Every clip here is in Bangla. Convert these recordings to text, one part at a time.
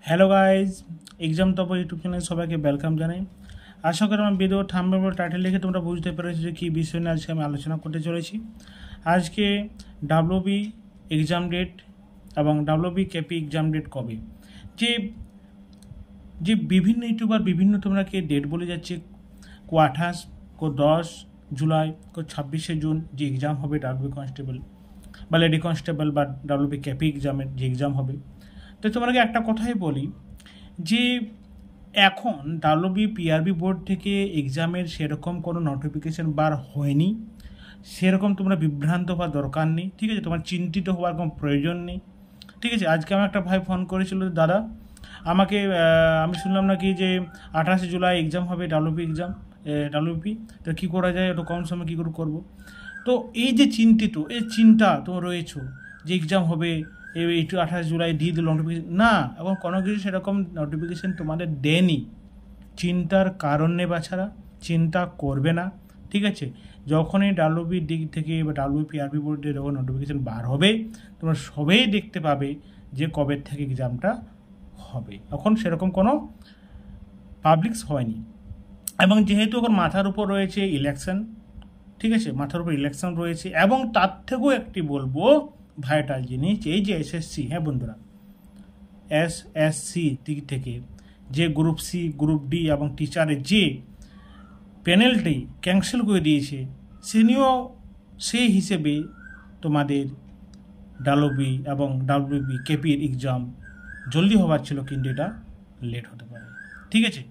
হ্যালো গাইজ, এক্সাম তপ ইউটিউব চ্যানেলে সবাইকে ওয়েলকাম জানাই। আশা করি আমার ভিডিও থাম্বনেল টাইটেল লিখে তোমরা বুঝতে পেরেছো যে কী বিষয় নিয়ে আজকে আমি আলোচনা করতে চলেছি। আজকে ডাব্লিউবি এক্সাম ডেট এবং ডাব্লিউবি কেপি এক্সাম ডেট কবে, যে যে বিভিন্ন ইউটিউবার বিভিন্ন তোমরাকে ডেট বলে যাচ্ছে, কো 28, কো 10 জুলাই, কো 26শে জুন যে এক্সাম হবে ডাব্লিউবি কনস্টেবল বা লেডি কনস্টেবল বা ডাব্লিউবি কেপি এক্সামের যে এক্সাম হবে। তো তোমাকে একটা কথাই বলি যে এখন ডাব্লিউবি পিআরবি বোর্ড থেকে এক্সামের সেরকম কোনো নোটিফিকেশান বার হয়নি, সেরকম তোমরা বিভ্রান্ত হওয়ার দরকার নেই, ঠিক আছে? তোমার চিন্তিত হওয়ার কোনো প্রয়োজন নেই, ঠিক আছে? আজকে আমার একটা ভাই ফোন করেছিল, দাদা আমাকে আমি শুনলাম নাকি যে 28শে জুলাই এক্সাম হবে ডাব্লিউবি, তো কী করা যায়, একটু কম সময় কী করে করবো? তো এই যে চিন্তিত, এই চিন্তা তোমরা রয়েছো যে এক্সাম হবে 28 জুলাই দিয়ে দিল নোটিফিকেশন, না, এখন কোনো কিছু সেরকম নোটিফিকেশান তোমাদের দেয়নি। চিন্তার কারণ নেই বাছারা, চিন্তা করবে না, ঠিক আছে? যখনই ডাব্লিউবির দিক থেকে বা ডাব্লিউবি পিআরবি বোর্ডে যখন নোটিফিকেশান বার হবে, তোমরা সবেই দেখতে পাবে যে কবে থেকে এক্সামটা হবে। এখন সেরকম কোনো পাবলিক্স হয়নি, এবং যেহেতু এখন মাথার উপর রয়েছে ইলেকশন, ঠিক আছে, মাথার উপর ইলেকশন রয়েছে, এবং তার থেকেও একটি বলবো ভাইটাল জিনিস, এই যে এসএসসি, হ্যাঁ বন্ধুরা, এসএসসি দিক থেকে যে গ্রুপ সি, গ্রুপ ডি এবং টিচারের যে প্যানেলটি ক্যান্সেল করে দিয়েছে, সেই হিসেবে তোমাদের ডাব্লিউবি এবং ডাব্লিউবি কেপির এক্সাম জলদি হবার ছিল, কিন্তু এটা লেট হতে পারে, ঠিক আছে?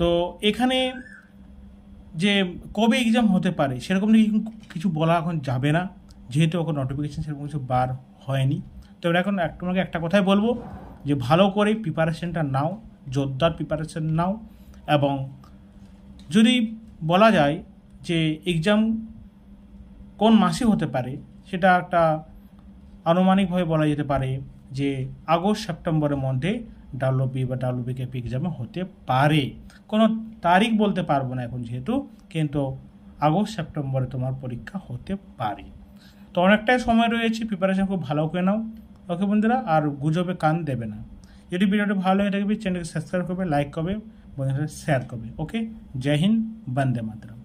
তো এখানে যে কবে এক্সাম হতে পারে সেরকম কিছু বলা এখন যাবে না, যেহেতু এখন নোটিফিকেশান সেরকম কিছু বার হয়নি। তো এখন তোমাকে একটা কথাই বলবো যে ভালো করে প্রিপারেশানটা নাও, জোরদার প্রিপারেশান নাও, এবং যদি বলা যায় যে এক্সাম কোন মাসে হতে পারে, সেটা একটা আনুমানিকভাবে বলা যেতে পারে যে আগস্ট সেপ্টেম্বরের মধ্যে ডাব্লিউবি বা ডাব্লিউবি কেপি এক্সামে হতে পারে। কোনো তারিখ বলতে পারবো না এখন যেহেতু, কিন্তু আগস্ট সেপ্টেম্বরে তোমার পরীক্ষা হতে পারে। তো অনেকটাই সময় রয়েছে, প্রিপারেশান খুব ভালো করে নাও, ওকে বন্ধুরা, আর গুজবে কান দেবে না। যদি ভিডিওটি ভালো হয়ে থাকবে চ্যানেলকে সাবস্ক্রাইব করবে, লাইক করবে, বন্ধুদের শেয়ার করবে। ওকে, জয় হিন্দ, বন্দে মাতরম।